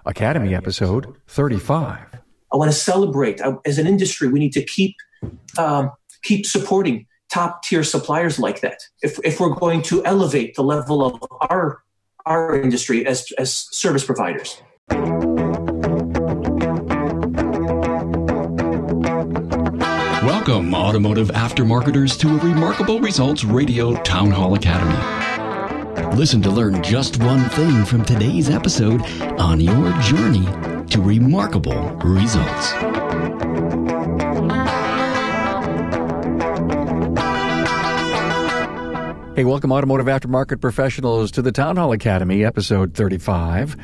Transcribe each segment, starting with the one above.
Academy episode 35. I want to celebrate. As an industry, we need to keep supporting top-tier suppliers like that. If we're going to elevate the level of our industry as service providers. Welcome, automotive aftermarketers, to a Remarkable Results Radio Town Hall Academy. Listen to learn just one thing from today's episode on your journey to remarkable results. Hey, welcome, automotive aftermarket professionals, to the Town Hall Academy, episode 35.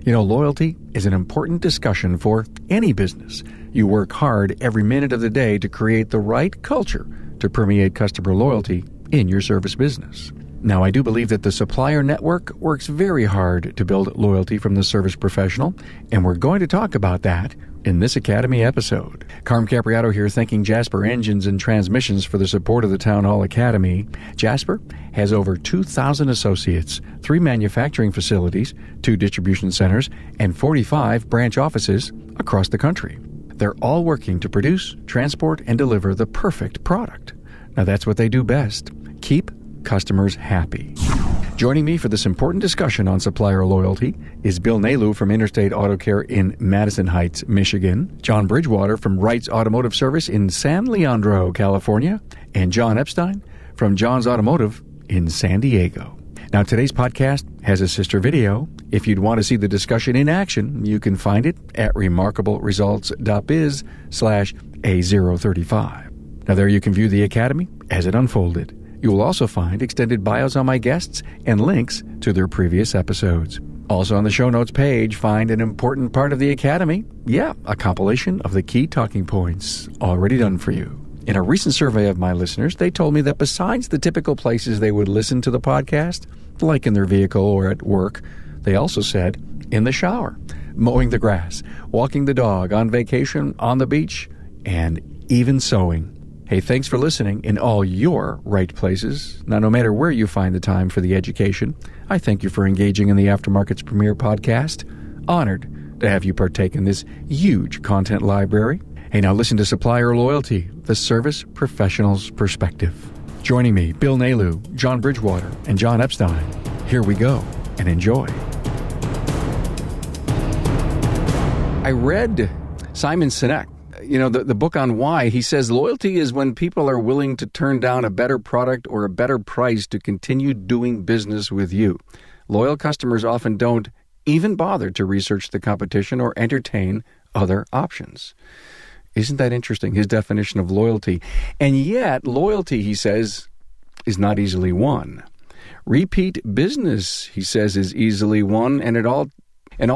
You know, loyalty is an important discussion for any business. You work hard every minute of the day to create the right culture to permeate customer loyalty in your service business. Now, I do believe that the Supplier network works very hard to build loyalty from the service professional, and we're going to talk about that in this Academy episode. Carm Capriato here, thanking Jasper Engines and Transmissions for the support of the Town Hall Academy. Jasper has over 2,000 associates, 3 manufacturing facilities, 2 distribution centers, and 45 branch offices across the country. They're all working to produce, transport, and deliver the perfect product. Now, that's what they do best. Keep customers happy. Joining me for this important discussion on supplier loyalty is Bill Nalu from Interstate Auto Care in Madison Heights, Michigan, John Bridgwater from Wright's Automotive Service in San Leandro, California, and John Eppstein from John's Automotive in San Diego. Now, today's podcast has a sister video. If you'd want to see the discussion in action, you can find it at remarkableresults.biz/A035. Now, there you can view the Academy as it unfolded. You will also find extended bios on my guests and links to their previous episodes. Also on the show notes page, find an important part of the Academy. Yeah, a compilation of the key talking points already done for you. In a recent survey of my listeners, they told me that besides the typical places they would listen to the podcast, like in their vehicle or at work, they also said in the shower, mowing the grass, walking the dog, on vacation, on the beach, and even sewing. Hey, thanks for listening in all your right places. Now, no matter where you find the time for the education, I thank you for engaging in the Aftermarket's premier podcast. Honored to have you partake in this huge content library. Hey, now listen to Supplier Loyalty, the service professional's perspective. Joining me, Bill Nalu, John Bridgwater, and John Eppstein. Here we go, and enjoy. I read Simon Sinek. You know, the book on why. He says loyalty is when people are willing to turn down a better product or a better price to continue doing business with you. Loyal customers often don't even bother to research the competition or entertain other options. Isn't that interesting, his definition of loyalty? And yet, loyalty, he says, is not easily won. Repeat business, he says, is easily won, and all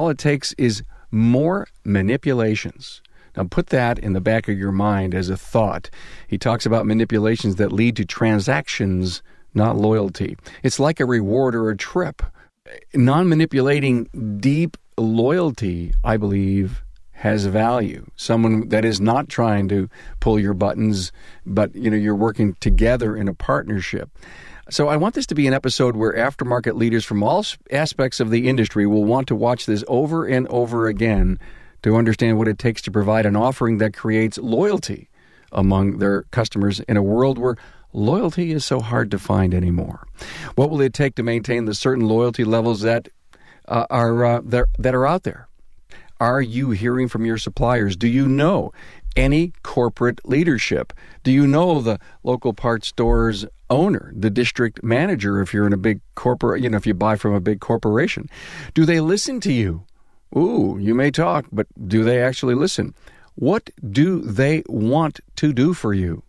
it takes is more manipulations. Now, put that in the back of your mind as a thought. He talks about manipulations that lead to transactions, not loyalty. It's like a reward or a trip. Non-manipulating deep loyalty, I believe, has value. Someone that is not trying to pull your buttons, but you're working together in a partnership. So I want this to be an episode where aftermarket leaders from all aspects of the industry will want to watch this over and over again to understand what it takes to provide an offering that creates loyalty among their customers in a world where loyalty is so hard to find anymore. What will it take to maintain the certain loyalty levels that are out there? Are you hearing from your suppliers? Do you know any corporate leadership? Do you know the local parts store's owner, the district manager, if you're in a big corporate, if you buy from a big corporation? Do they listen to you? Ooh, you may talk, but do they actually listen? What do they want to do for you?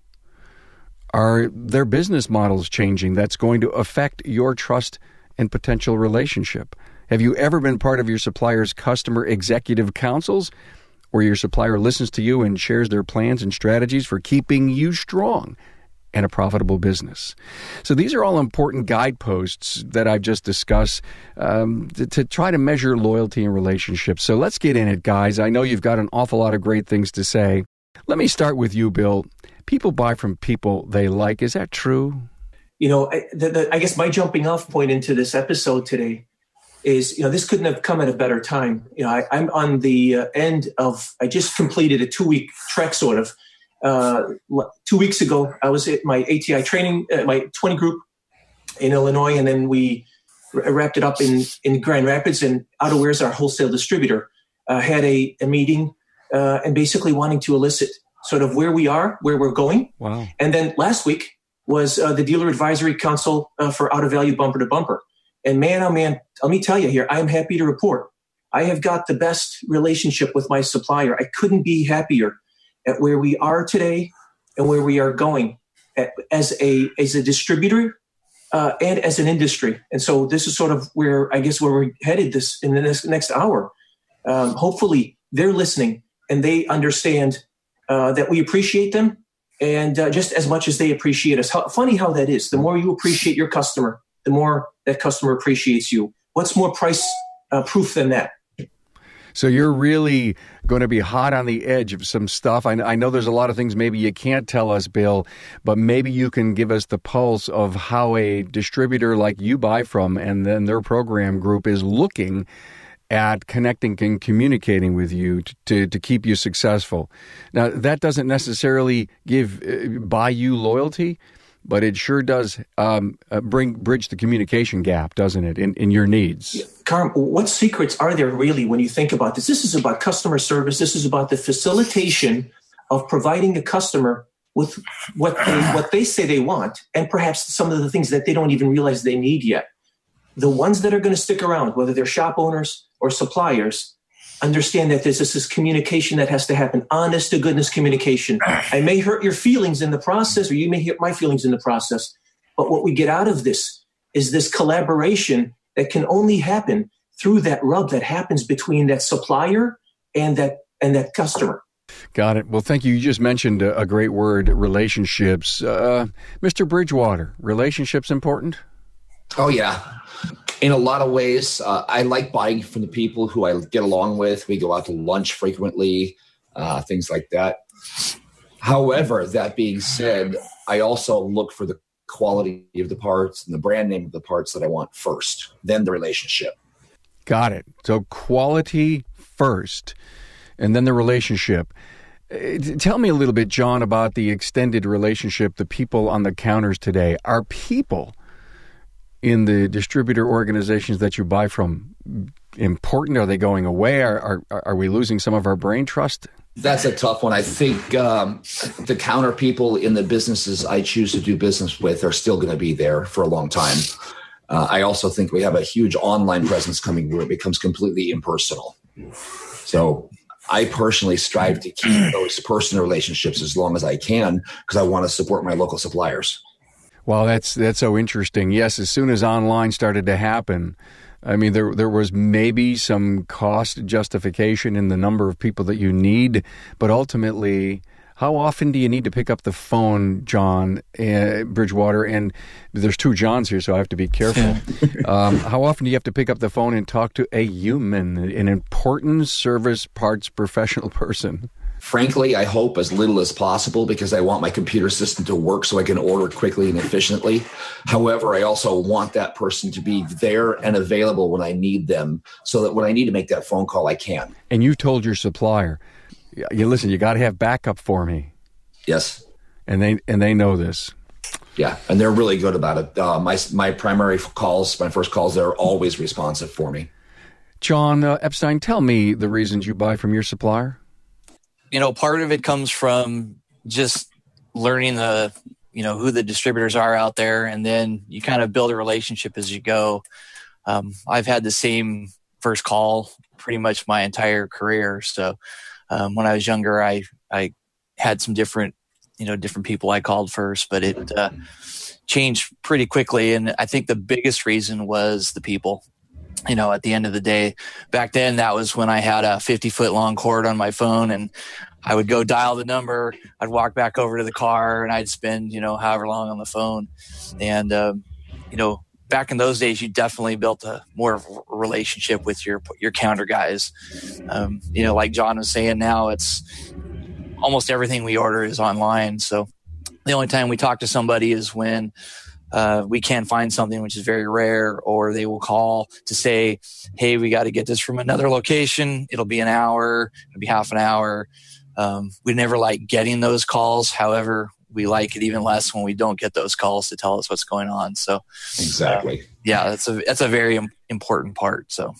Are their business models changing that's going to affect your trust and potential relationship? Have you ever been part of your supplier's customer executive councils, where your supplier listens to you and shares their plans and strategies for keeping you strong and a profitable business? So these are all important guideposts that I've just discussed to try to measure loyalty in relationships. So let's get in it, guys. I know you've got an awful lot of great things to say. Let me start with you, Bill. People buy from people they like. Is that true? I guess my jumping off point into this episode today is, this couldn't have come at a better time. I'm on the end of, I just completed a 2-week trek sort of. 2 weeks ago, I was at my ATI training, my 20 group in Illinois, and then we wrapped it up in Grand Rapids, and Outerwear's our wholesale distributor, had a meeting and basically wanting to elicit sort of where we are, where we're going. Wow. And then last week was the Dealer Advisory Council for Out of Value Bumper to Bumper. And man, oh man, let me tell you here, I am happy to report I have got the best relationship with my supplier. I couldn't be happier at where we are today and where we are going as a distributor and as an industry. And so this is sort of where we're headed this in the next hour. Hopefully they're listening and they understand that we appreciate them, and just as much as they appreciate us. Funny how that is. The more you appreciate your customer, the more that customer appreciates you. What's more price proof than that? So you're really going to be hot on the edge of some stuff. I know there's a lot of things maybe you can't tell us, Bill, but maybe you can give us the pulse of how a distributor like you buy from and then their program group is looking at connecting and communicating with you to keep you successful. Now, that doesn't necessarily buy you loyalty, but it sure does bridge the communication gap, doesn't it, in your needs? Carm, what secrets are there really when you think about this? This is about customer service. This is about the facilitation of providing a customer with what they say they want, and perhaps some of the things that they don't even realize they need yet. The ones that are going to stick around, whether they're shop owners or suppliers, understand that this is communication that has to happen, honest to goodness communication. I may hurt your feelings in the process, or you may hurt my feelings in the process, but what we get out of this is this collaboration that can only happen through that rub that happens between that supplier and that customer. Got it. Well, thank you. You just mentioned a great word, relationships. Mr. Bridgwater, relationships important? Oh, yeah. In a lot of ways, I like buying from the people who I get along with. We go out to lunch frequently, things like that. However, that being said, I also look for the quality of the parts and the brand name of the parts that I want first, then the relationship. Got it. So quality first, and then the relationship. Tell me a little bit, John, about the extended relationship, the people on the counters today. Are people in the distributor organizations that you buy from important? Are they going away? Are we losing some of our brain trust? That's a tough one. I think the counter people in the businesses I choose to do business with are still going to be there for a long time. I also think we have a huge online presence coming where it becomes completely impersonal. So I personally strive to keep those personal relationships as long as I can because I want to support my local suppliers. Well, that's so interesting. Yes, as soon as online started to happen, I mean, there was maybe some cost justification in the number of people that you need, but ultimately, how often do you need to pick up the phone, John, Bridgwater? And there's two Johns here, so I have to be careful. How often do you have to pick up the phone and talk to a human, an important service parts professional person? Frankly, I hope as little as possible because I want my computer system to work so I can order quickly and efficiently. However, I also want that person to be there and available when I need them so that when I need to make that phone call, I can. And you told your supplier, listen, you got to have backup for me. Yes. And they know this. Yeah, and they're really good about it. My primary calls, my first calls, they're always responsive for me. John Eppstein, tell me the reasons you buy from your supplier. Part of it comes from just learning who the distributors are out there, and then you kind of build a relationship as you go. I've had the same first call pretty much my entire career. So when I was younger, I had some different people I called first, but it changed pretty quickly. And I think the biggest reason was the people. At the end of the day, back then, that was when I had a 50-foot long cord on my phone and I would go dial the number. I'd walk back over to the car and I'd spend, however long on the phone. And, back in those days, you definitely built a more relationship with your counter guys. Like John was saying, now it's almost everything we order is online. So the only time we talk to somebody is when we can't find something, which is very rare, or they will call to say, hey, we got to get this from another location. It'll be an hour, it'll be half an hour. We never like getting those calls. However, we like it even less when we don't get those calls to tell us what's going on. So exactly. That's a very important part. So.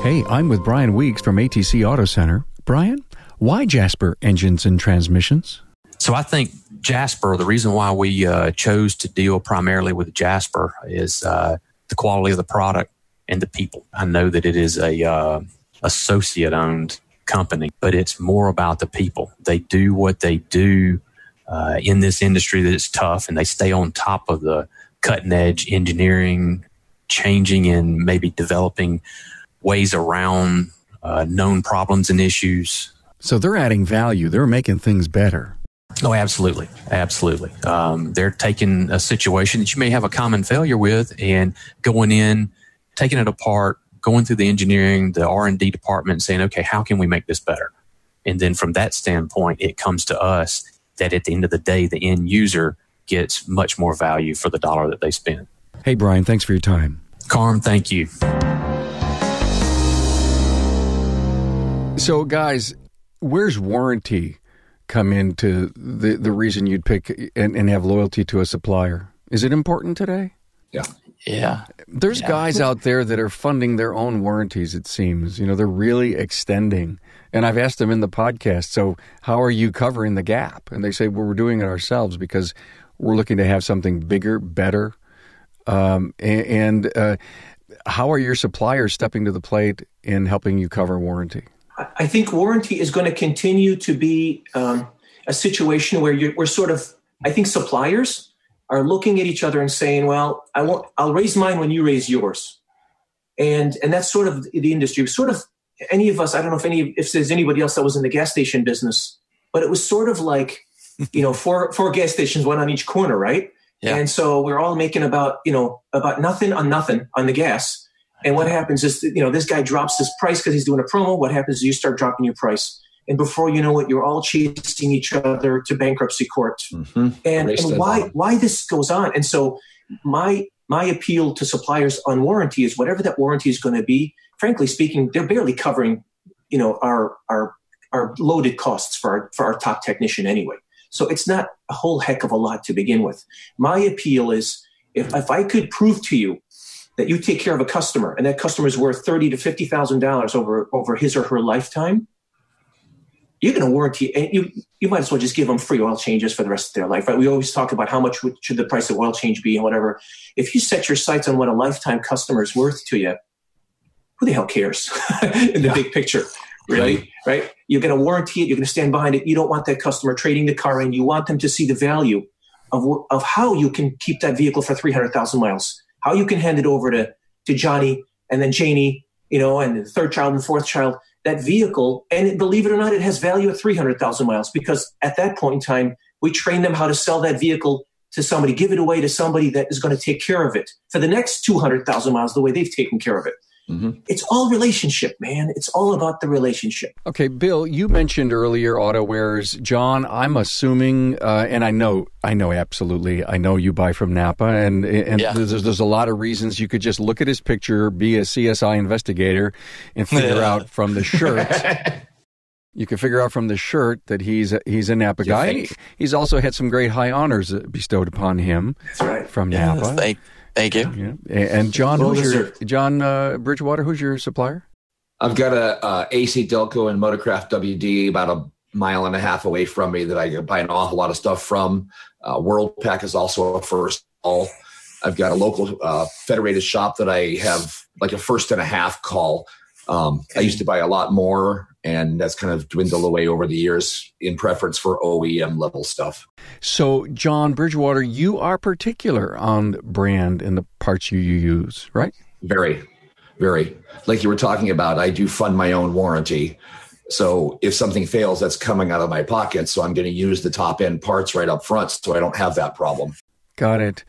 Hey, I'm with Brian Weeks from ATC Auto Center. Brian, why Jasper Engines and Transmissions? So I think Jasper, the reason why we chose to deal primarily with Jasper is the quality of the product and the people. I know that it is a associate-owned company, but it's more about the people. They do what they do in this industry that is tough, and they stay on top of the cutting-edge engineering, changing and maybe developing ways around known problems and issues. So they're adding value. They're making things better. Oh, absolutely. Absolutely. They're taking a situation that you may have a common failure with and going in, taking it apart, going through the engineering, the R&D department and saying, okay, how can we make this better? And then from that standpoint, it comes to us that at the end of the day, the end user gets much more value for the dollar that they spend. Hey, Brian, thanks for your time. Carm, thank you. So, guys, where's warranty come into the reason you'd pick and have loyalty to a supplier? Is it important today? Yeah. There's guys out there that are funding their own warranties, it seems. You know, they're really extending. And I've asked them in the podcast, so how are you covering the gap? And they say, well, we're doing it ourselves because we're looking to have something bigger, better. How are your suppliers stepping to the plate in helping you cover warranty? I think warranty is going to continue to be a situation where we're sort of, I think suppliers are looking at each other and saying, well, I'll raise mine when you raise yours. And that's sort of the industry. Sort of any of us, I don't know if there's anybody else that was in the gas station business, but it was sort of like, four gas stations, one on each corner, right? Yeah. And so we're all making about nothing on the gas. And what happens is, this guy drops his price because he's doing a promo. What happens is you start dropping your price. And before you know it, you're all chasing each other to bankruptcy court. Mm-hmm. And why this goes on. And so my appeal to suppliers on warranty is whatever that warranty is going to be, frankly speaking, they're barely covering, our loaded costs for our top technician anyway. So it's not a whole heck of a lot to begin with. My appeal is if I could prove to you that you take care of a customer and that customer is worth $30,000 to $50,000 over his or her lifetime, you're going to warranty, and you might as well just give them free oil changes for the rest of their life, right? We always talk about how much should the price of oil change be and whatever. If you set your sights on what a lifetime customer is worth to you, who the hell cares in the big picture, really, right? You're going to warranty it. You're going to stand behind it. You don't want that customer trading the car in. You want them to see the value of how you can keep that vehicle for 300,000 miles, how you can hand it over to Johnny and then Janie, and the third child and the fourth child. That vehicle, and believe it or not, it has value at 300,000 miles because at that point in time, we train them how to sell that vehicle to somebody, give it away to somebody that is going to take care of it for the next 200,000 miles the way they've taken care of it. Mm-hmm. It's all relationship, man. It's all about the relationship. Okay, Bill, you mentioned earlier auto wares. John, I'm assuming, and I know absolutely, I know you buy from Napa, and there's a lot of reasons you could just look at his picture, be a CSI investigator, and figure out from the shirt. You can figure out from the shirt that he's a Napa guy. He's also had some great high honors bestowed upon him. That's right. From Napa. Thank you. Yeah. And John, Bridgewater, who's your supplier? I've got a AC Delco and Motorcraft WD about a mile and a half away from me that I buy an awful lot of stuff from. WorldPack is also a first call. I've got a local federated shop that I have like a first and a half call. I used to buy a lot more, and that's kind of dwindled away over the years in preference for OEM level stuff. So, John Bridgewater, you are particular on brand and the parts you use, right? Very, very. Like you were talking about, I do fund my own warranty. So if something fails, that's coming out of my pocket. So I'm going to use the top end parts right up front so I don't have that problem. Got it.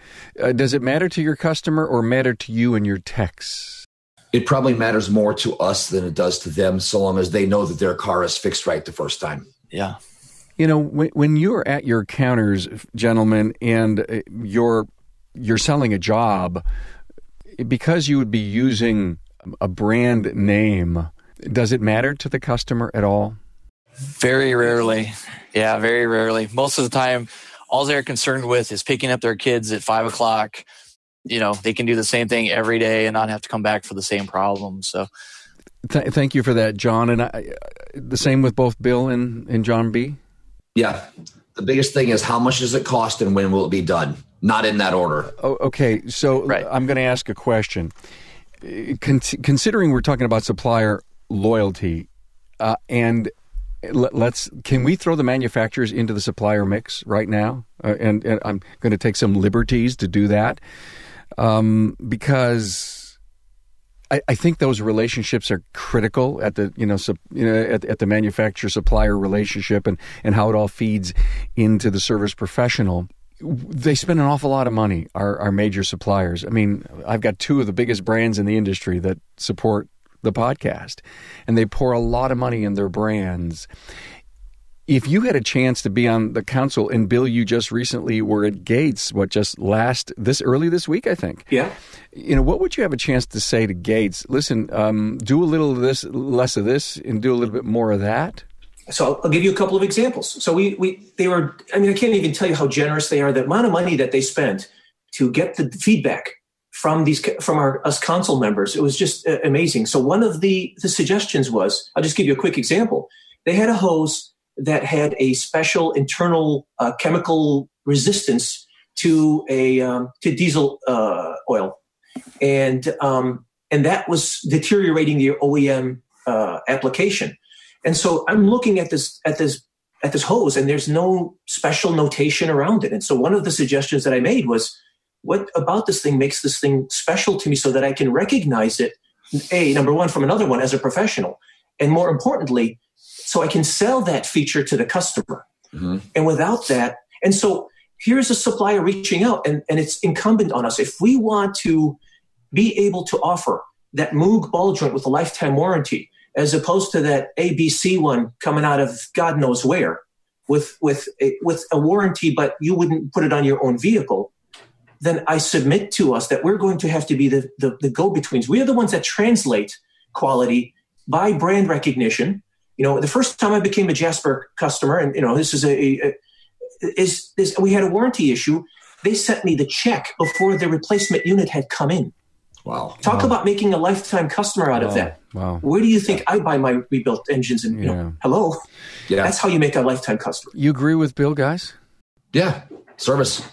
Does it matter to your customer or matter to you and your techs? It probably matters more to us than it does to them, so long as they know that their car is fixed right the first time. Yeah. You know, when you're at your counters, gentlemen, and you're selling a job, because you would be using a brand name, does it matter to the customer at all? Very rarely. Yeah, very rarely. Most of the time, all they're concerned with is picking up their kids at 5:00. You know, they can do the same thing every day and not have to come back for the same problem. So, thank you for that, John. And the same with both Bill and John B. Yeah. The biggest thing is how much does it cost and when will it be done? Not in that order. Oh, okay. So right. I'm going to ask a question. Considering we're talking about supplier loyalty, and can we throw the manufacturers into the supplier mix right now? And I'm going to take some liberties to do that, because I think those relationships are critical at the at the manufacturer supplier relationship, and how it all feeds into the service professional. They spend an awful lot of money, our major suppliers. I mean, I've got two of the biggest brands in the industry that support the podcast, and they pour a lot of money in their brands. If you had a chance to be on the council, and Bill, you just recently were at Gates, early this week, I think. Yeah. You know, what would you have a chance to say to Gates? Listen, do a little of this, less of this, and do a little bit more of that? So I'll give you a couple of examples. So I can't even tell you how generous they are. The amount of money that they spent to get the feedback from us council members, it was just amazing. So one of the suggestions was, I'll just give you a quick example. They had a hose that had a special internal chemical resistance to diesel oil, and that was deteriorating the OEM application. And so I'm looking at this hose, and there's no special notation around it. And so one of the suggestions that I made was, what about this thing makes this thing special to me so that I can recognize it, number one, from another one as a professional, and more importantly, so I can sell that feature to the customer. Mm-hmm. And without that, and so here's a supplier reaching out, and it's incumbent on us. If we want to be able to offer that Moog ball joint with a lifetime warranty, as opposed to that ABC one coming out of God knows where, with a warranty, but you wouldn't put it on your own vehicle, then I submit to us that we're going to have to be the go-betweens. We are the ones that translate quality by brand recognition. You know, the first time I became a Jasper customer, and this is we had a warranty issue. They sent me the check before the replacement unit had come in. Wow! Talk about making a lifetime customer out of that. Wow! Where do you think I buy my rebuilt engines? And hello, that's how you make a lifetime customer. You agree with Bill, guys? Yeah, service.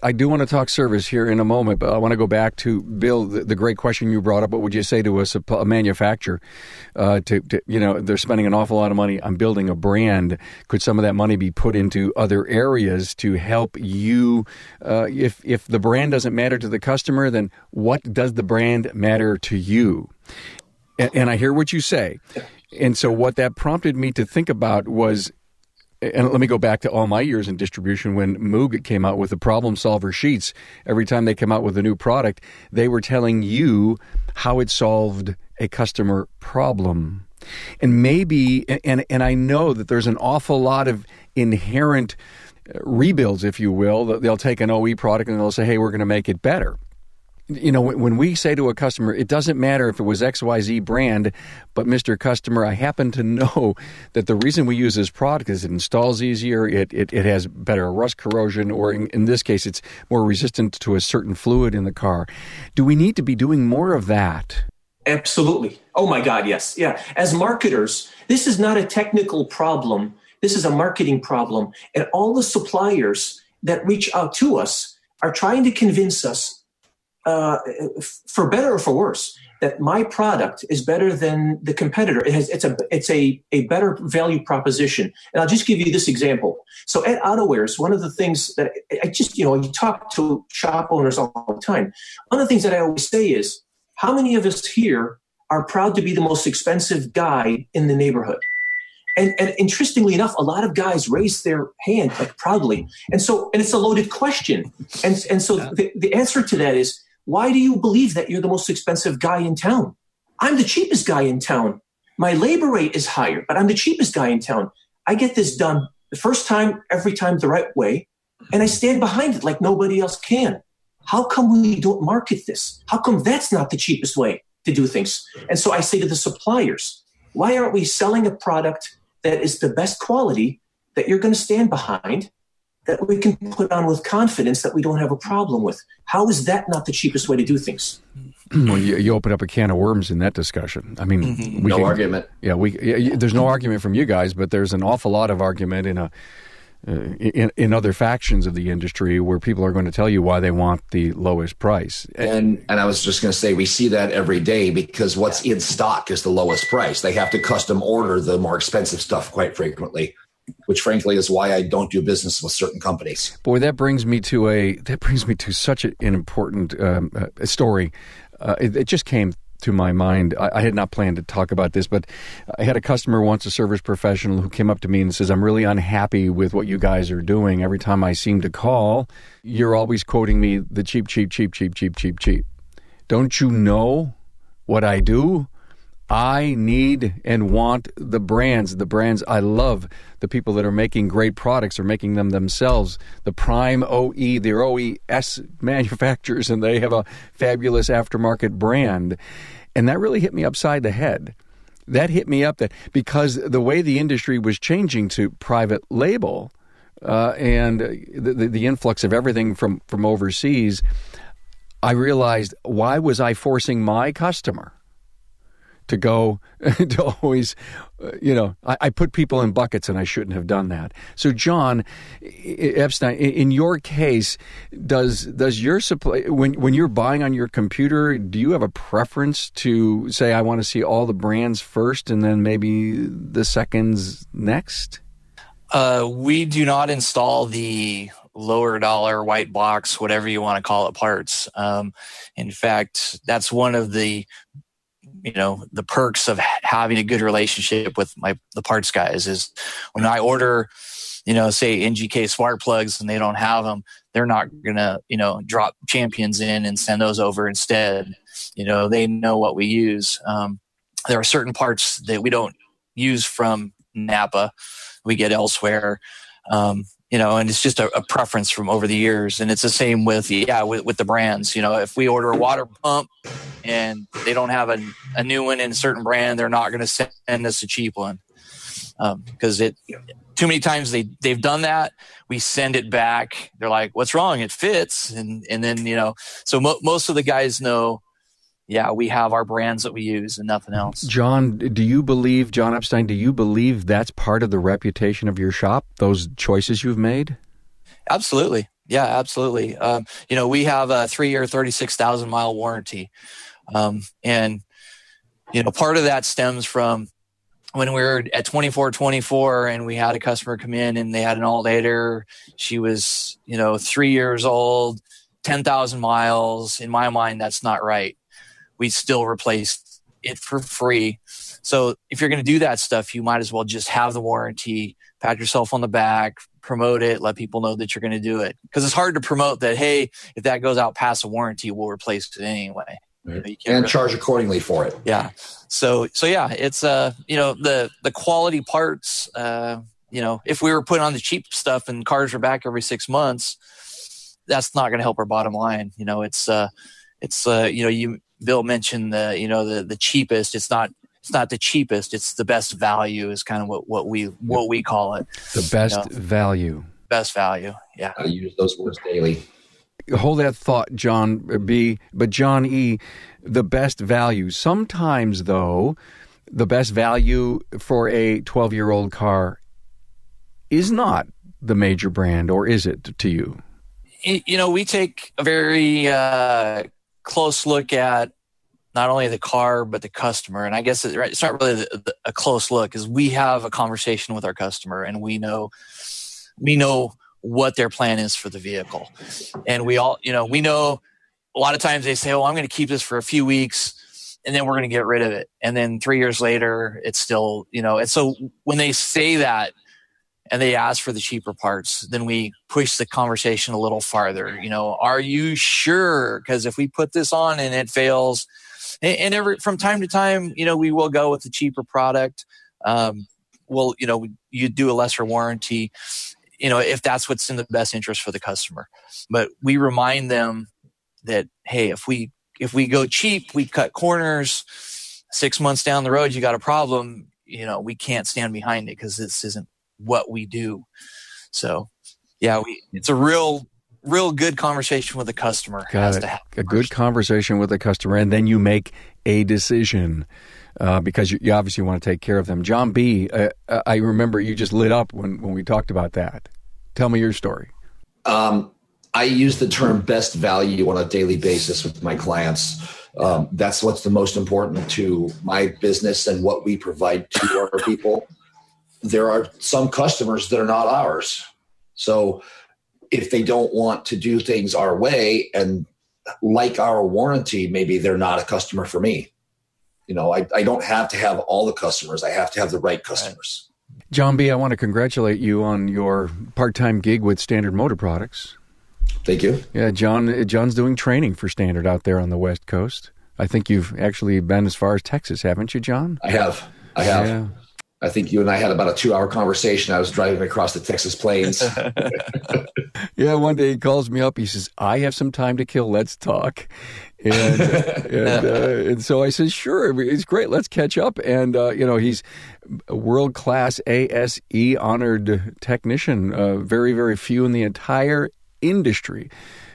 I do want to talk service here in a moment, but I want to go back to Bill, the great question you brought up. What would you say to a manufacturer? They're spending an awful lot of money on building a brand. Could some of that money be put into other areas to help you? If the brand doesn't matter to the customer, then what does the brand matter to you? And I hear what you say. And so what that prompted me to think about was, and let me go back to all my years in distribution when Moog came out with the problem solver sheets. Every time they come out with a new product, they were telling you how it solved a customer problem. And maybe, and I know that there's an awful lot of inherent rebuilds, if you will. They'll take an OE product and they'll say, hey, we're going to make it better. You know, when we say to a customer, it doesn't matter if it was XYZ brand, but Mr. Customer, I happen to know that the reason we use this product is it installs easier, it has better rust corrosion, or in this case, it's more resistant to a certain fluid in the car. Do we need to be doing more of that? Absolutely. Oh my God, yes. Yeah. As marketers, this is not a technical problem. This is a marketing problem. And all the suppliers that reach out to us are trying to convince us, for better or for worse, that my product is better than the competitor. It's a better value proposition. And I'll just give you this example. So at AutoWares, one of the things that you talk to shop owners all the time. One of the things that I always say is, how many of us here are proud to be the most expensive guy in the neighborhood? And interestingly enough, a lot of guys raise their hand like proudly. And it's a loaded question. And so the answer to that is, why do you believe that you're the most expensive guy in town? I'm the cheapest guy in town. My labor rate is higher, but I'm the cheapest guy in town. I get this done the first time, every time the right way, and I stand behind it like nobody else can. How come we don't market this? How come that's not the cheapest way to do things? And so I say to the suppliers, why aren't we selling a product that is the best quality that you're going to stand behind, that we can put on with confidence, that we don't have a problem with? How is that not the cheapest way to do things? Well, you open up a can of worms in that discussion. I mean, no argument. Yeah, there's no argument from you guys, but there's an awful lot of argument in other factions of the industry where people are going to tell you why they want the lowest price. And I was just going to say, we see that every day because what's in stock is the lowest price. They have to custom order the more expensive stuff quite frequently, which frankly is why I don't do business with certain companies. Boy, that brings me to such an important story. It just came to my mind. I had not planned to talk about this, but I had a customer once, a service professional, who came up to me and says, I'm really unhappy with what you guys are doing. Every time I seem to call, you're always quoting me the cheap, cheap, cheap, cheap, cheap, cheap, cheap. Don't you know what I do? I need and want the brands I love, the people that are making great products are making them themselves, the prime OE, they're OES manufacturers, and they have a fabulous aftermarket brand. And that really hit me upside the head. That hit me up because the way the industry was changing to private label and the influx of everything from overseas, I realized, why was I forcing my customer to go to always, I put people in buckets and I shouldn't have done that. So John Eppstein, in your case, does your supply, when you're buying on your computer, do you have a preference to say, I want to see all the brands first and then maybe the seconds next? We do not install the lower dollar white box, whatever you want to call it, parts. In fact, that's one of the perks of having a good relationship with the parts guys is when I order, say NGK spark plugs and they don't have them, they're not going to, drop champions in and send those over instead. They know what we use. There are certain parts that we don't use from Napa, we get elsewhere. And it's just a preference from over the years. And it's the same with the brands. If we order a water pump and they don't have a new one in a certain brand, they're not going to send us a cheap one. Because too many times they've done that. We send it back. They're like, what's wrong? It fits. And then, so most of the guys know, we have our brands that we use and nothing else. John Eppstein, do you believe that's part of the reputation of your shop, those choices you've made? Absolutely. Yeah, absolutely. We have a 3-year, 36,000-mile warranty. And part of that stems from when we were at 2424 and we had a customer come in and they had an alternator. She was, 3 years old, 10,000 miles. In my mind, that's not right. We still replaced it for free. So if you're going to do that stuff, you might as well just have the warranty, pat yourself on the back, promote it, let people know that you're going to do it. Because it's hard to promote that, hey, if that goes out past a warranty, we'll replace it anyway. Right. And charge accordingly for it. Yeah. So yeah, it's the quality parts. If we were putting on the cheap stuff and cars were back every 6 months, that's not going to help our bottom line. Bill mentioned the cheapest. It's not the cheapest. It's the best value is kind of what we call it. The best value. Best value. Yeah. I use those words daily. Hold that thought, John B. But John E., the best value. Sometimes, though, the best value for a 12-year-old car is not the major brand, or is it to you? We take a very close look at not only the car but the customer, and I guess it's not really a close look, because we have a conversation with our customer and we know what their plan is for the vehicle, and we know a lot of times they say, "Oh, I'm going to keep this for a few weeks, and then we're going to get rid of it," and then 3 years later, it's still And so when they say that and they ask for the cheaper parts, then we push the conversation a little farther. Are you sure? Because if we put this on and it fails, and from time to time, we will go with the cheaper product. well, you do a lesser warranty, if that's what's in the best interest for the customer. But we remind them that, hey, if we go cheap, we cut corners. 6 months down the road, you got a problem. We can't stand behind it because this isn't what we do. So, yeah, it's a real good conversation with the customer. A good conversation with the customer, and then you make a decision because you obviously want to take care of them. John B., I remember you just lit up when we talked about that. Tell me your story. I use the term best value on a daily basis with my clients. That's what's the most important to my business and what we provide to our people. There are some customers that are not ours. So if they don't want to do things our way and like our warranty, maybe they're not a customer for me. I don't have to have all the customers. I have to have the right customers. John B., I want to congratulate you on your part-time gig with Standard Motor Products. Thank you. Yeah, John's doing training for Standard out there on the West Coast. I think you've actually been as far as Texas, haven't you, John? I have. Yeah. I think you and I had about a 2-hour conversation. I was driving across the Texas plains. Yeah, one day he calls me up. He says, I have some time to kill. Let's talk. And so I said, sure, it's great. Let's catch up. And, he's a world-class ASE honored technician. Very, very few in the entire industry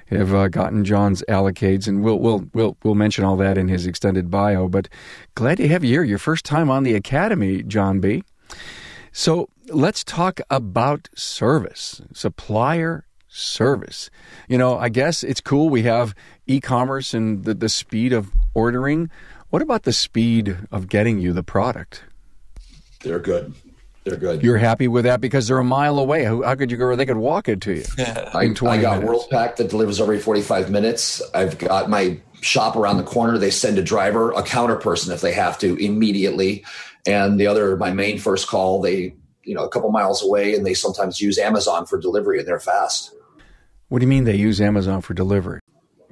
have gotten John's allocates, and we'll mention all that in his extended bio. But glad to have you here. Your first time on the Academy, John B. So let's talk about service, supplier service. I guess it's cool. We have e-commerce and the speed of ordering. What about the speed of getting you the product? They're good. You're happy with that because they're a mile away. How could you go? They could walk it to you. I got Worldpac that delivers every 45 minutes. I've got my shop around the corner. They send a driver, a counter person if they have to, immediately. And the other, my main first call, they, a couple miles away, and they sometimes use Amazon for delivery, and they're fast. What do you mean they use Amazon for delivery?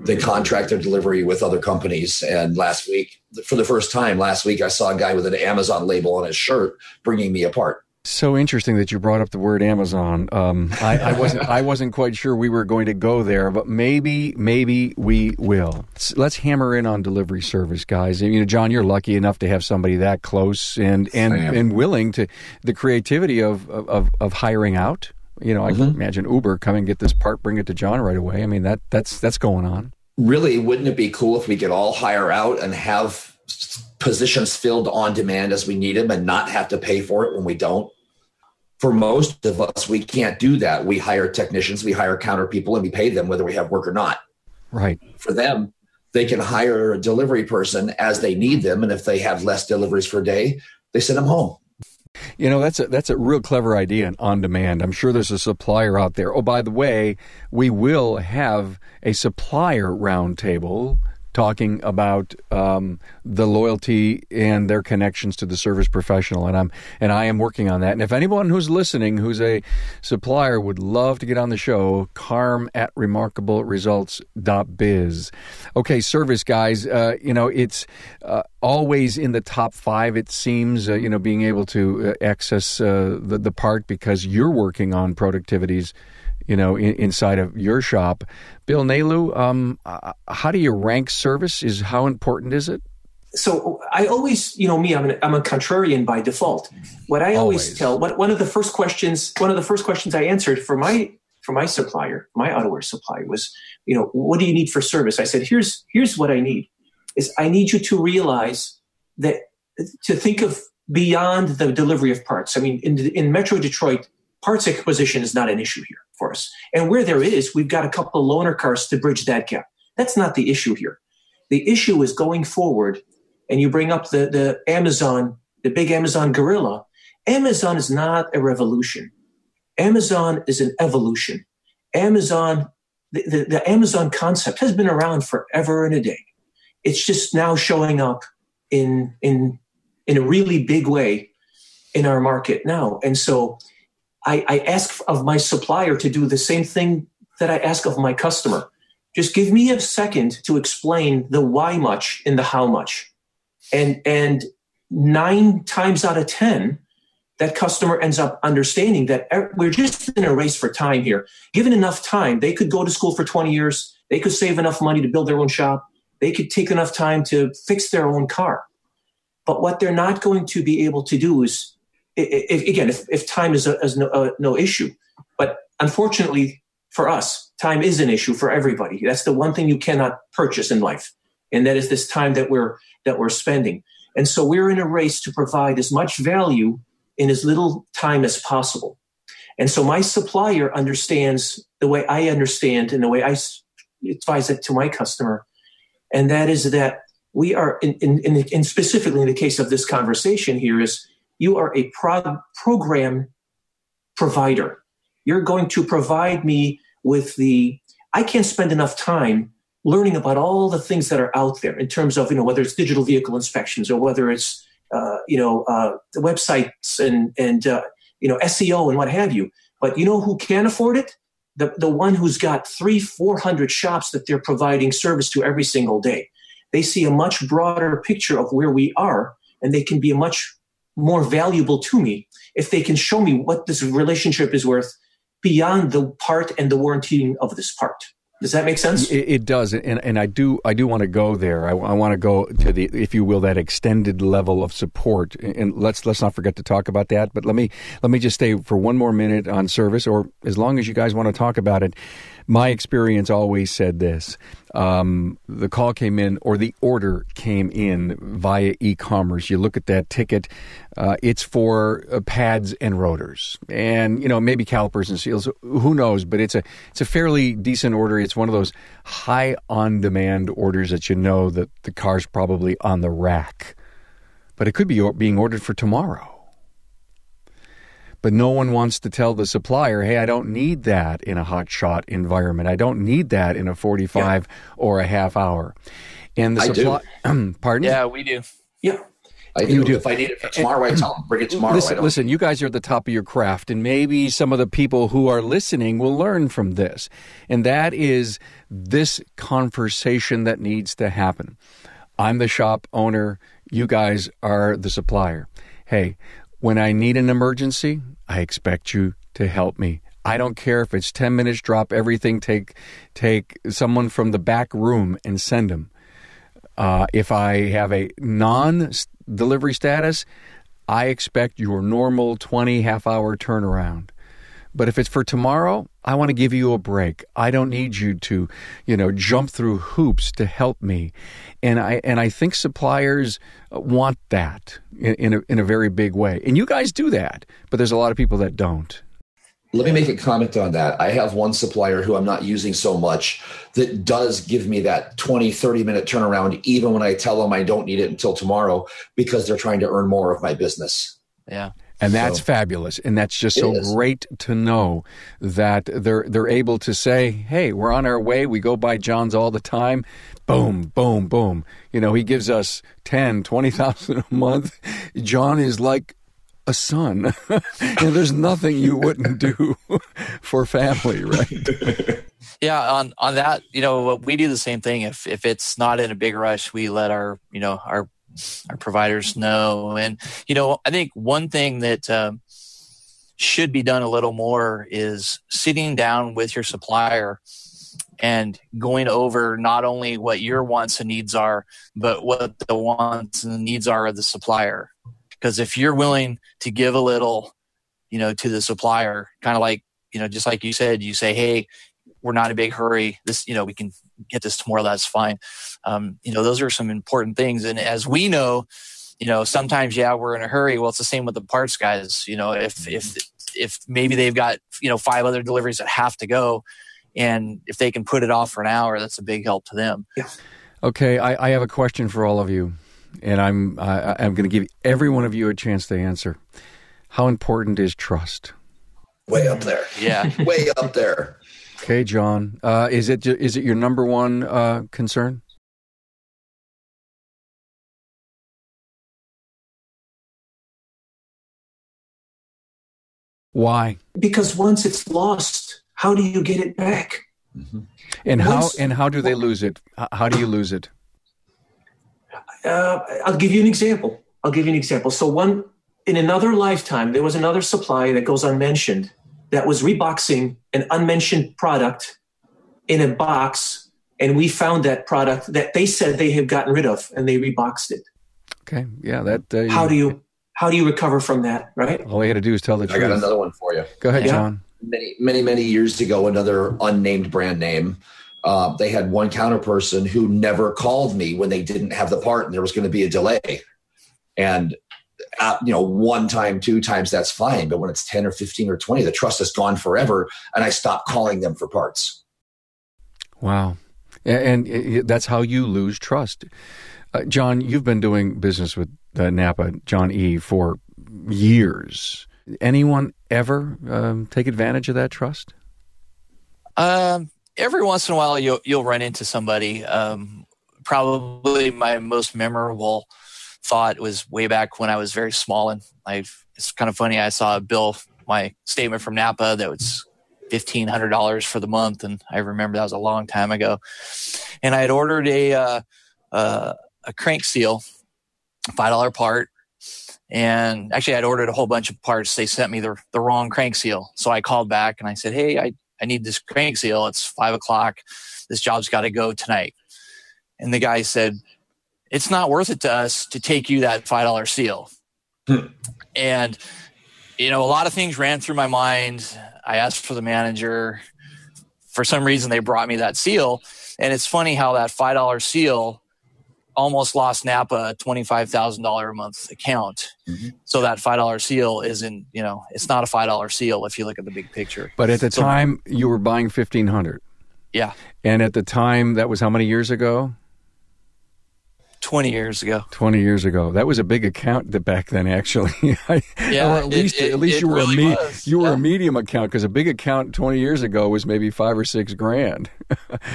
They contract their delivery with other companies. And last week, for the first time, I saw a guy with an Amazon label on his shirt bringing me a part. So interesting that you brought up the word Amazon. I wasn't quite sure we were going to go there, but maybe we will. Let's hammer in on delivery service, guys. John, you're lucky enough to have somebody that close and willing to the creativity of hiring out. I can imagine Uber come and get this part, bring it to John right away. I mean that's going on. Really, wouldn't it be cool if we could all hire out and have positions filled on demand as we need them and not have to pay for it when we don't? For most of us, we can't do that. We hire technicians, we hire counter people, and we pay them whether we have work or not. Right. For them, they can hire a delivery person as they need them. And if they have less deliveries per day, they send them home. That's a real clever idea on demand. I'm sure there's a supplier out there. Oh, by the way, we will have a supplier roundtable talking about the loyalty and their connections to the service professional, and I am working on that. And if anyone who's listening, who's a supplier, would love to get on the show, carm@remarkableresults.biz. Okay, service guys, it's always in the top 5. It seems, being able to access the part because you're working on productivities inside of your shop. Bill Nalu, how do you rank service? How important is it? So I always, me, I'm a contrarian by default. What I always tell, one of the first questions I answered for my supplier, my outerwear supplier, was, what do you need for service? I said, here's what I need. Is I need you to realize that, to think of beyond the delivery of parts. I mean, in Metro Detroit, parts acquisition is not an issue here for us. And where there is, we've got a couple of loaner cars to bridge that gap. That's not the issue here. The issue is going forward, and you bring up the Amazon, the big Amazon gorilla. Amazon is not a revolution. Amazon is an evolution. Amazon, the Amazon concept has been around forever and a day. It's just now showing up in a really big way in our market now. And so I ask of my supplier to do the same thing that I ask of my customer. Just give me a second to explain the why much and the how much. And 9 times out of 10, that customer ends up understanding that we're just in a race for time here. Given enough time, they could go to school for 20 years. They could save enough money to build their own shop. They could take enough time to fix their own car. But what they're not going to be able to do is, if time is no issue. But unfortunately for us, time is an issue for everybody. That's the one thing you cannot purchase in life. And that is this time that we're spending. And so we're in a race to provide as much value in as little time as possible. And so my supplier understands the way I understand and the way I advise it to my customer. And that is that we are, in specifically in the case of this conversation here, is you are a program provider. You're going to provide me with I can't spend enough time learning about all the things that are out there in terms of, whether it's digital vehicle inspections or whether it's, the websites and SEO and what have you. But who can afford it? The one who's got 300-400 shops that they're providing service to every single day. They see a much broader picture of where we are, and they can be much more valuable to me if they can show me what this relationship is worth beyond the part and the warranty of this part. Does that make sense? It does, and I do want to go there. I want to go to the, if you will, that extended level of support, and let's not forget to talk about that. But let me just stay for one more minute on service, or as long as you guys want to talk about it. My experience always said this: the call came in, or the order came in via e-commerce. You look at that ticket; it's for pads and rotors, and maybe calipers and seals. Who knows? But it's a fairly decent order. It's one of those high on-demand orders that that the car's probably on the rack, but it could be being ordered for tomorrow. But no one wants to tell the supplier, hey, I don't need that in a hot shot environment. I don't need that in a 45 or a half hour. And the pardon? Yeah, we do. Yeah. I do. If I need it for tomorrow, I tell them, bring it tomorrow. Listen, you guys are at the top of your craft, and maybe some of the people who are listening will learn from this. And that is this conversation that needs to happen. I'm the shop owner. You guys are the supplier. Hey, when I need an emergency, I expect you to help me. I don't care if it's 10 minutes, drop everything, take someone from the back room and send them. If I have a non-delivery status, I expect your normal 20 half-hour turnaround. But if it's for tomorrow, I want to give you a break. I don't need you to, jump through hoops to help me. And I think suppliers want that in a very big way. And you guys do that, but there's a lot of people that don't. Let me make a comment on that. I have one supplier who I'm not using so much that does give me that 20, 30-minute turnaround, even when I tell them I don't need it until tomorrow, because they're trying to earn more of my business. Yeah. And that's fabulous. And that's just so great to know that they're able to say, hey, we're on our way. We go by John's all the time. Boom, boom, boom. He gives us 10, 20,000 a month. John is like a son. And there's nothing you wouldn't do for family, right? Yeah, on that, we do the same thing. If it's not in a big rush, we let our providers know. And, I think one thing that should be done a little more is sitting down with your supplier and going over not only what your wants and needs are, but what the wants and needs are of the supplier. Because if you're willing to give a little, to the supplier, kind of like, just like you said, you say, hey, we're not in a big hurry. This, we can get this tomorrow. That's fine. Those are some important things. And as we know, sometimes, we're in a hurry. Well, it's the same with the parts guys. If maybe they've got, 5 other deliveries that have to go, and if they can put it off for an hour, that's a big help to them. Yeah. Okay. I have a question for all of you, and I'm going to give every one of you a chance to answer. How important is trust? Way up there. Yeah. Way up there. Okay, John. Is it your number one concern? Why? Because once it's lost, how do you get it back? Mm-hmm. And how do they lose it? How do you lose it? I'll give you an example. So one in another lifetime, there was another supplier that goes unmentioned that was reboxing an unmentioned product in a box, and we found that product that they said they had gotten rid of, and they reboxed it. Okay, yeah, that. How do you recover from that? Right. All you had to do is tell the truth. I got another one for you. Go ahead, John. Many years ago, another unnamed brand name. They had one counter person who never called me when they didn't have the part, and there was going to be a delay. And one time, two times, that's fine. But when it's 10 or 15 or 20, the trust is gone forever, and I stopped calling them for parts. Wow. And that's how you lose trust. John, you've been doing business with Napa, John E., for years. Anyone ever take advantage of that trust? Every once in a while, you'll run into somebody. Probably my most memorable thought was way back when I was very small, and it's kind of funny. I saw a bill, my statement from Napa, that was $1,500 for the month, and I remember that was a long time ago. And I had ordered a crank seal, $5 part, and actually I'd ordered a whole bunch of parts. They sent me the wrong crank seal, so I called back and I said, "Hey, I need this crank seal. It's 5:00. This job's got to go tonight." And the guy said, "It's not worth it to us to take you that $5 seal." And a lot of things ran through my mind. I asked for the manager. For some reason, they brought me that seal. And it's funny how that $5 seal almost lost Napa a $25,000 a month account. Mm-hmm. So that $5 seal isn't, it's not a $5 seal if you look at the big picture. But at the time, you were buying $1,500. Yeah. And at the time, that was how many years ago? 20 years ago. 20 years ago. That was a big account back then, actually. Yeah, or at least you were really you were a medium account, because a big account 20 years ago was maybe $5,000 or $6,000,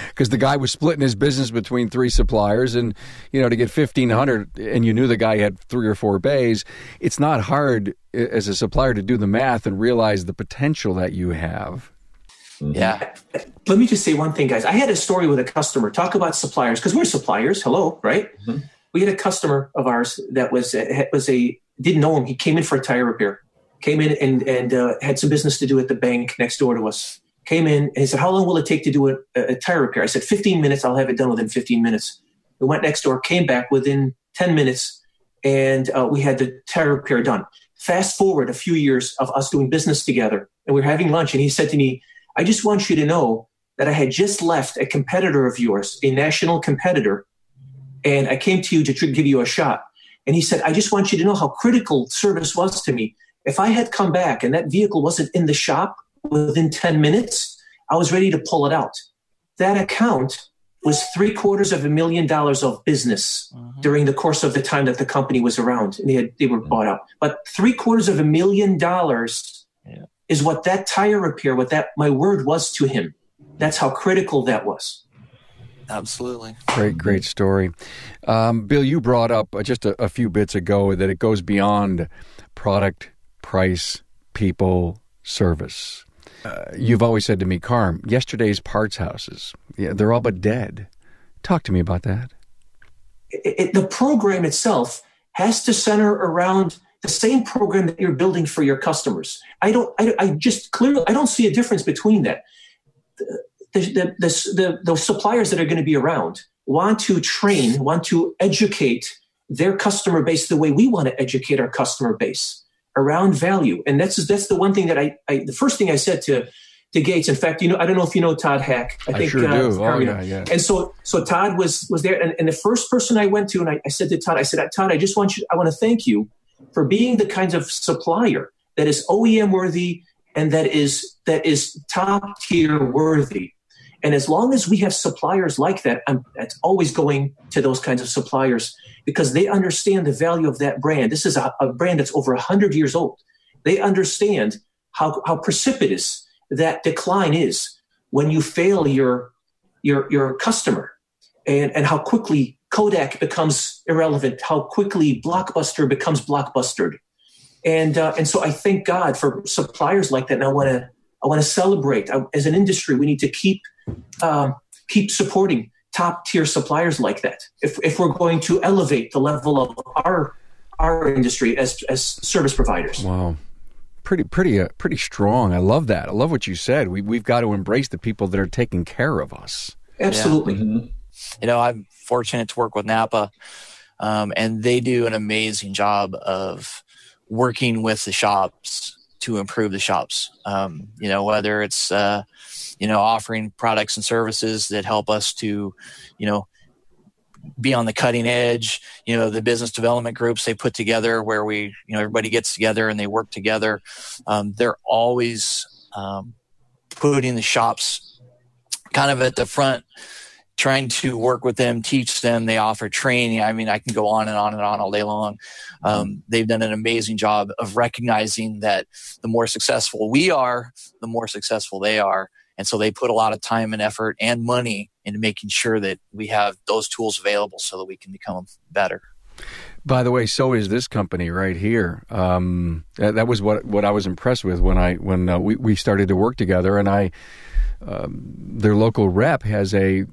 because the guy was splitting his business between 3 suppliers, and to get $1,500, and you knew the guy had 3 or 4 bays. It's not hard as a supplier to do the math and realize the potential that you have. Yeah. Let me just say one thing, guys. I had a story with a customer. Talk about suppliers, because we're suppliers. Hello, right? Mm-hmm. We had a customer of ours that didn't know him. He came in for a tire repair. Came in and had some business to do at the bank next door to us. Came in and he said, "How long will it take to do a tire repair?" I said, 15 minutes. I'll have it done within 15 minutes. We went next door, came back within 10 minutes, and we had the tire repair done. Fast forward a few years of us doing business together, and we were having lunch, and he said to me, "I just want you to know that I had just left a competitor of yours, a national competitor, and I came to you to give you a shot." And he said, "I just want you to know how critical service was to me. If I had come back and that vehicle wasn't in the shop within 10 minutes, I was ready to pull it out." That account was $750,000 of business during the course of the time that the company was around, and they were bought out. But $750,000 is what that tire repair, my word was to him. That's how critical that was. Absolutely. Great story. Bill, you brought up just a few bits ago that it goes beyond product, price, people, service. You've always said to me, "Carm, yesterday's parts houses, they're all but dead." Talk to me about that. The program itself has to center around the same program that you're building for your customers. I don't see a difference between that. The suppliers that are going to be around want to train, want to educate their customer base the way we want to educate our customer base around value. And that's the one thing that the first thing I said to Gates. In fact, I don't know if you know Todd Hack. I think, sure do. Yeah. And so Todd was there, and the first person I went to, and I said to Todd, "Todd, I want to thank you for being the kind of supplier that is OEM worthy and that is top tier worthy. And as long as we have suppliers like that, that's always going to those kinds of suppliers, because they understand the value of that brand. This is a brand that's over 100 years old. They understand how precipitous that decline is when you fail your customer, and how quickly Kodak becomes irrelevant, how quickly Blockbuster becomes blockbustered. And so I thank God for suppliers like that. And I want to celebrate. As an industry, we need to keep supporting top tier suppliers like that. If we're going to elevate the level of our industry as service providers. Wow. Pretty strong. I love that. I love what you said. We've got to embrace the people that are taking care of us. Absolutely. Yeah. Mm-hmm. I'm fortunate to work with Napa, and they do an amazing job of working with the shops to improve the shops. Whether it's offering products and services that help us to, be on the cutting edge. The business development groups they put together where we, everybody gets together and they work together. They're always putting the shops kind of at the front, trying to work with them, teach them. They offer training. I mean, I can go on and on and on all day long. They've done an amazing job of recognizing that the more successful we are, the more successful they are. And so they put a lot of time and effort and money into making sure that we have those tools available so that we can become better. By the way, so is this company right here. That was what I was impressed with when we started to work together. And their local rep has a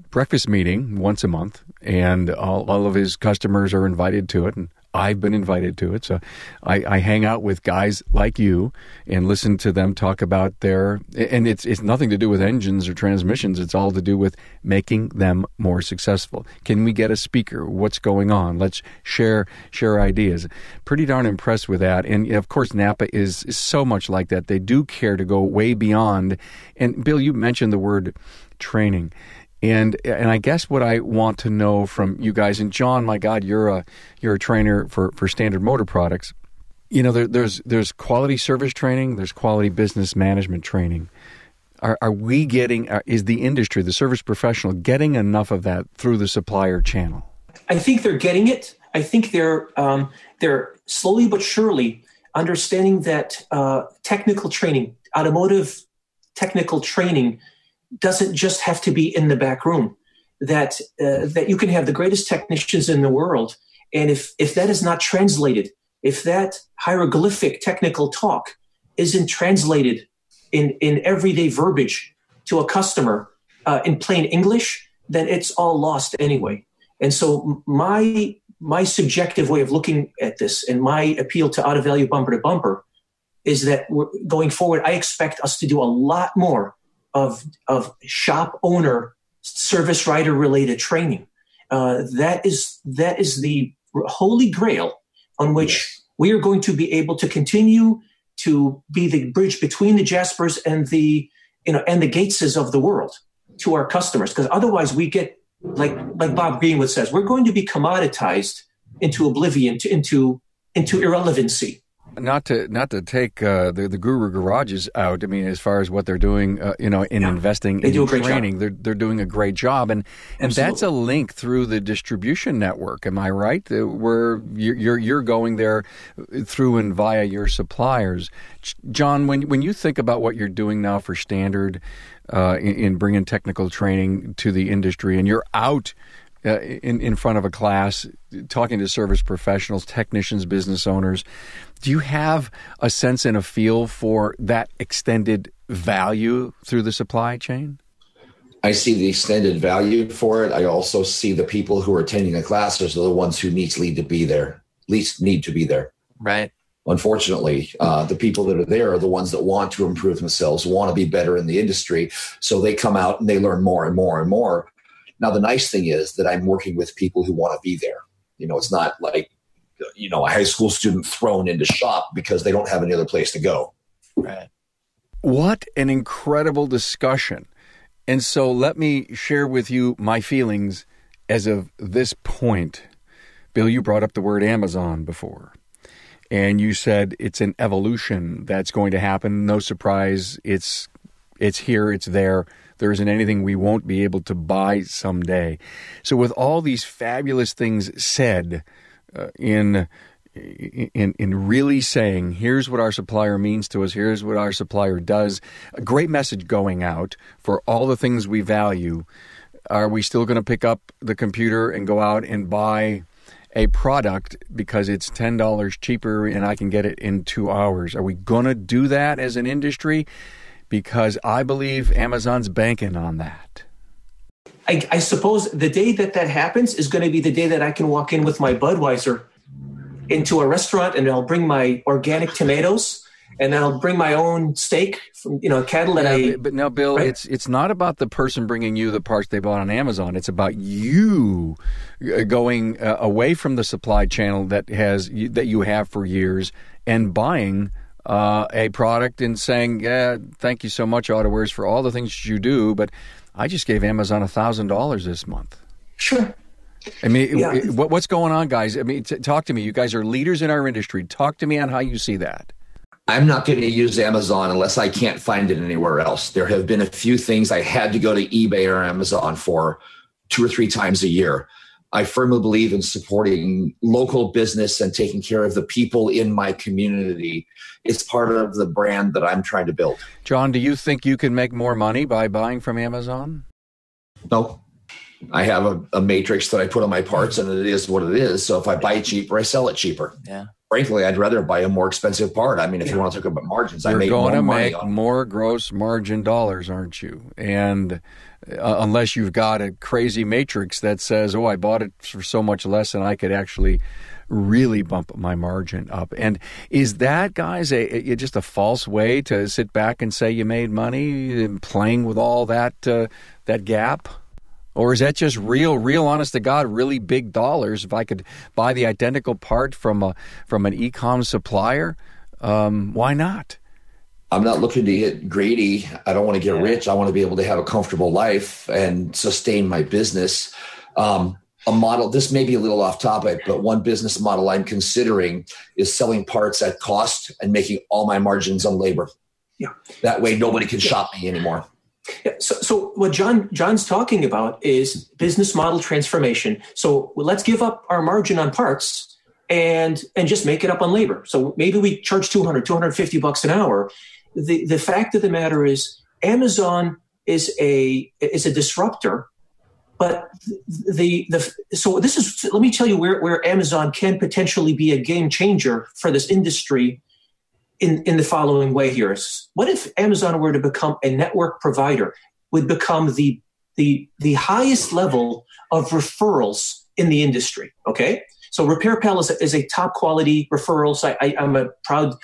breakfast meeting once a month, and all of his customers are invited to it, and I've been invited to it. So I hang out with guys like you and listen to them talk about and it's nothing to do with engines or transmissions. It's all to do with making them more successful. Can we get a speaker? What's going on? Let's share ideas. Pretty darn impressed with that. And of course, Napa is so much like that. They do care to go way beyond. And Bill, you mentioned the word training. And I guess what I want to know from you guys, and John, my God, you're a trainer for Standard Motor Products. There's quality service training, there's quality business management training. Are we getting? Is the industry, the service professional, getting enough of that through the supplier channel? I think they're getting it. I think they're slowly but surely understanding that technical training, automotive technical training, doesn't just have to be in the back room. That you can have the greatest technicians in the world, and if that is not translated, if that hieroglyphic technical talk isn't translated in everyday verbiage to a customer in plain English, then it's all lost anyway. And so my subjective way of looking at this, and my appeal to Auto Value Bumper to Bumper, is that going forward, I expect us to do a lot more of shop owner, service writer related training. That is the holy grail on which we are going to be able to continue to be the bridge between the Jaspers and the Gateses of the world to our customers. Because otherwise, we get like Bob Greenwood says, we're going to be commoditized into oblivion, into irrelevancy. Not to take the Guru Garages out. I mean, as far as what they're doing, in investing in training, they're doing a great job, and that's a link through the distribution network. Am I right? Where you're going there through and via your suppliers. John, when you think about what you're doing now for Standard in bringing technical training to the industry, and you're out in front of a class talking to service professionals, technicians, business owners, do you have a sense and a feel for that extended value through the supply chain? I see the extended value for it. I also see the people who are attending the classes are the ones who least need to be there. Right. Unfortunately, the people that are there are the ones that want to improve themselves, want to be better in the industry. So they come out and they learn more and more and more. Now, the nice thing is that I'm working with people who want to be there. It's not like, a high school student thrown into shop because they don't have any other place to go. Right. What an incredible discussion. And so let me share with you my feelings as of this point. Bill, you brought up the word Amazon before, and you said it's an evolution that's going to happen. No surprise. It's here. It's there. There isn't anything we won't be able to buy someday. So with all these fabulous things said, in really saying, here's what our supplier means to us, here's what our supplier does, a great message going out for all the things we value. Are we still going to pick up the computer and go out and buy a product because it's $10 cheaper and I can get it in 2 hours? Are we going to do that as an industry? Because I believe Amazon's banking on that. I suppose the day that happens is going to be the day that I can walk in with my Budweiser into a restaurant and I'll bring my organic tomatoes and I'll bring my own steak from cattle that But now, Bill, right? it's not about the person bringing you the parts they bought on Amazon. It's about you going away from the supply channel that you have for years and buying a product and saying, "Yeah, thank you so much, AutoWares, for all the things you do, but I just gave Amazon $1,000 this month." Sure. I mean, what's going on, guys? I mean, talk to me. You guys are leaders in our industry. Talk to me on how you see that. I'm not going to use Amazon unless I can't find it anywhere else. There have been a few things I had to go to eBay or Amazon for 2 or 3 times a year. I firmly believe in supporting local business and taking care of the people in my community. It's part of the brand that I'm trying to build. John, do you think you can make more money by buying from Amazon? No. I have a matrix that I put on my parts, and it is what it is. So if I buy it cheaper, I sell it cheaper. Yeah. Frankly, I'd rather buy a more expensive part. I mean, if you want to talk about margins, I make more money. You're going to make more gross margin dollars, aren't you? And unless you've got a crazy matrix that says, "Oh, I bought it for so much less, and I could actually really bump my margin up." And is that, guys, just a false way to sit back and say you made money playing with all that gap? Or is that just real honest to God, really big dollars? If I could buy the identical part from an e-com supplier, why not? I'm not looking to get greedy. I don't want to get rich. I want to be able to have a comfortable life and sustain my business. A model, this may be a little off topic, but one business model I'm considering is selling parts at cost and making all my margins on labor. Yeah. That way nobody can shop me anymore. Yeah, so what John's talking about is business model transformation. So let's give up our margin on parts and just make it up on labor. So maybe we charge $250 an hour. The fact of the matter is Amazon is a disruptor, but so this is, let me tell you where Amazon can potentially be a game changer for this industry. In the following way here. What if Amazon were to become a network provider, would become the highest level of referrals in the industry, okay? So RepairPal is a top quality referral site. I'm a proud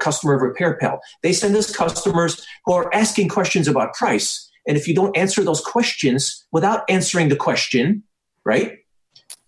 customer of RepairPal. They send us customers who are asking questions about price. And if you don't answer those questions without answering the question, right?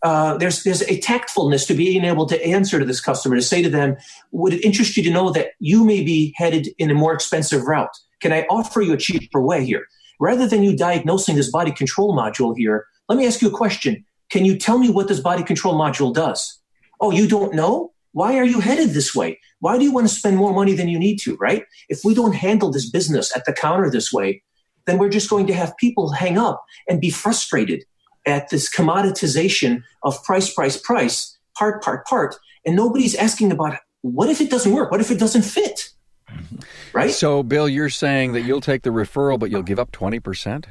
There's a tactfulness to being able to answer to this customer, to say to them, would it interest you to know that you may be headed in a more expensive route? Can I offer you a cheaper way here? Rather than you diagnosing this body control module here, let me ask you a question. Can you tell me what this body control module does? Oh, you don't know? Why are you headed this way? Why do you want to spend more money than you need to, right? If we don't handle this business at the counter this way, then we're just going to have people hang up and be frustrated at this commoditization of price, part. And nobody's asking about, what if it doesn't work? What if it doesn't fit? Right? So, Bill, you're saying that you'll take the referral, but you'll give up 20%?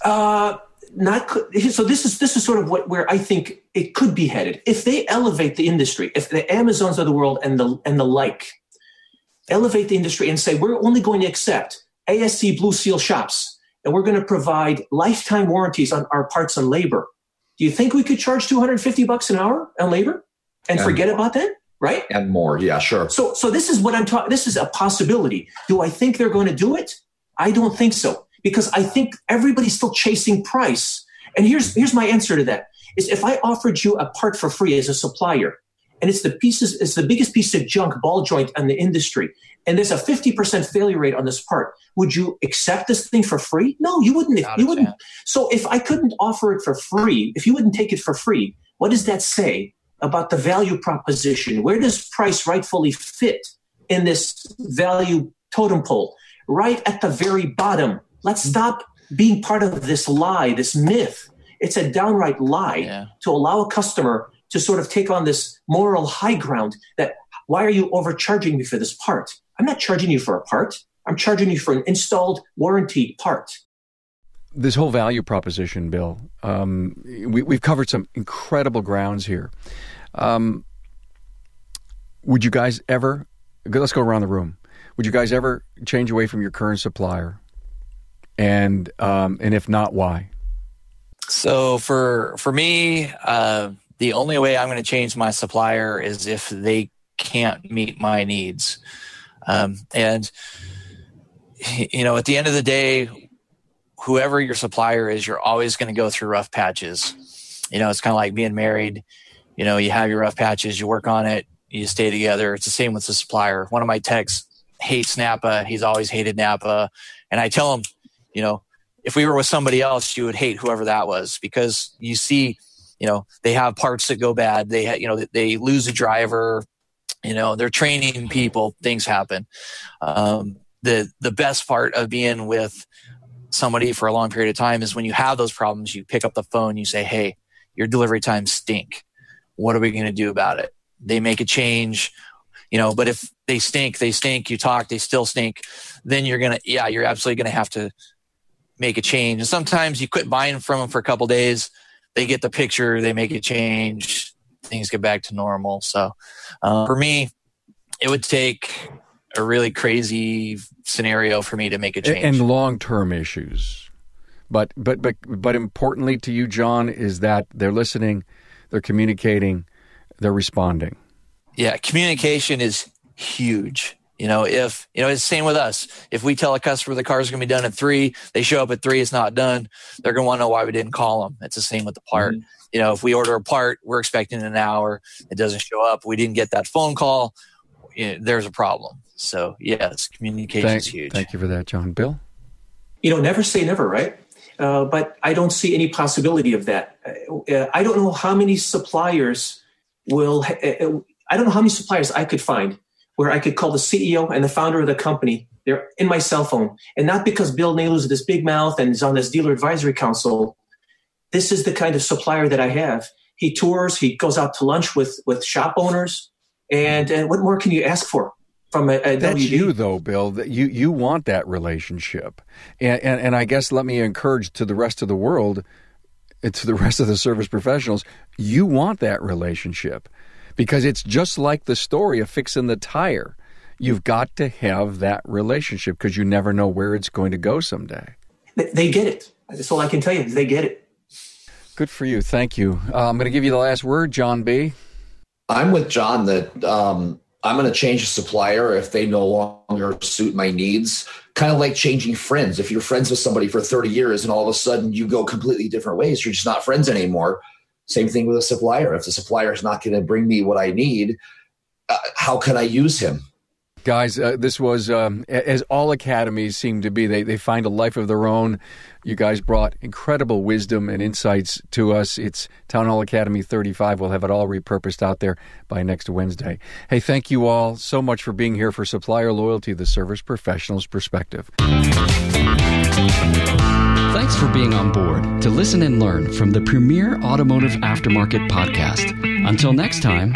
So this is sort of where I think it could be headed. If they elevate the industry, if the Amazons of the world and the like elevate the industry and say, we're only going to accept ASC Blue Seal shops, and we're going to provide lifetime warranties on our parts and labor. Do you think we could charge $250 an hour on labor and forget about that? Right? And more. Yeah, sure. So this is what I'm talking. This is a possibility. Do I think they're going to do it? I don't think so, because I think everybody's still chasing price. And here's my answer to that is, if I offered you a part for free as a supplier, and it's the biggest piece of junk ball joint in the industry, and there's a 50% failure rate on this part, would you accept this thing for free? No, you wouldn't. You wouldn't. So if I couldn't offer it for free, if you wouldn't take it for free, what does that say about the value proposition? Where does price rightfully fit in this value totem pole? Right at the very bottom. Let's stop being part of this lie, this myth. It's a downright lie to allow a customer to sort of take on this moral high ground that, why are you overcharging me for this part? I'm not charging you for a part. I'm charging you for an installed warranty part. This whole value proposition, Bill, we've covered some incredible grounds here. Would you guys ever, let's go around the room. Would you guys ever change away from your current supplier? And if not, why? So for me, the only way I'm going to change my supplier is if they can't meet my needs. And, you know, at the end of the day, whoever your supplier is, you're always going to go through rough patches. You know, it's kind of like being married. You know, you have your rough patches, you work on it, you stay together. It's the same with the supplier. One of my techs hates Napa. He's always hated Napa. And I tell him, you know, if we were with somebody else, you would hate whoever that was, because you see, you know, they have parts that go bad. They lose a driver, you know, they're training people, things happen. The best part of being with somebody for a long period of time is when you have those problems, you pick up the phone, you say, hey, your delivery times stink. What are we going to do about it? They make a change, you know, but if they stink, you talk, they still stink, then you're absolutely going to have to make a change. And sometimes you quit buying from them for a couple of days. They get the picture, they make a change, things get back to normal. So for me, it would take a really crazy scenario for me to make a change. And long-term issues. But importantly to you, John, is that they're listening, they're communicating, they're responding. Yeah, communication is huge. You know, it's the same with us. If we tell a customer the car's going to be done at 3, they show up at 3, it's not done, they're going to want to know why we didn't call them. It's the same with the part. Mm-hmm. You know, if we order a part, we're expecting an hour, it doesn't show up, we didn't get that phone call, there's a problem. So, yes, communication is huge. Thank you for that, John. Bill? You know, never say never, right? But I don't see any possibility of that. I don't know how many suppliers I could find where I could call the CEO and the founder of the company. They're in my cell phone. And not because Bill Nalu is this big mouth and is on this dealer advisory council. This is the kind of supplier that I have. He tours, he goes out to lunch with shop owners. And what more can you ask for from a That's WD? you, though, Bill. You want that relationship. And I guess let me encourage to the rest of the world, to the rest of the service professionals, you want that relationship. Because it's just like the story of fixing the tire. You've got to have that relationship because you never know where it's going to go someday. They get it. That's all I can tell you. They get it. Good for you. Thank you. I'm going to give you the last word, John B. I'm with John that I'm going to change a supplier if they no longer suit my needs. Kind of like changing friends. If you're friends with somebody for 30 years and all of a sudden you go completely different ways, you're just not friends anymore. Same thing with a supplier. If the supplier is not going to bring me what I need, how can I use him? Guys, this was, as all academies seem to be, they find a life of their own. You guys brought incredible wisdom and insights to us. It's Town Hall Academy 35. We'll have it all repurposed out there by next Wednesday. Hey, thank you all so much for being here for Supplier Loyalty, the Service Professional's Perspective. Thanks for being on board to listen and learn from the premier automotive aftermarket podcast. Until next time,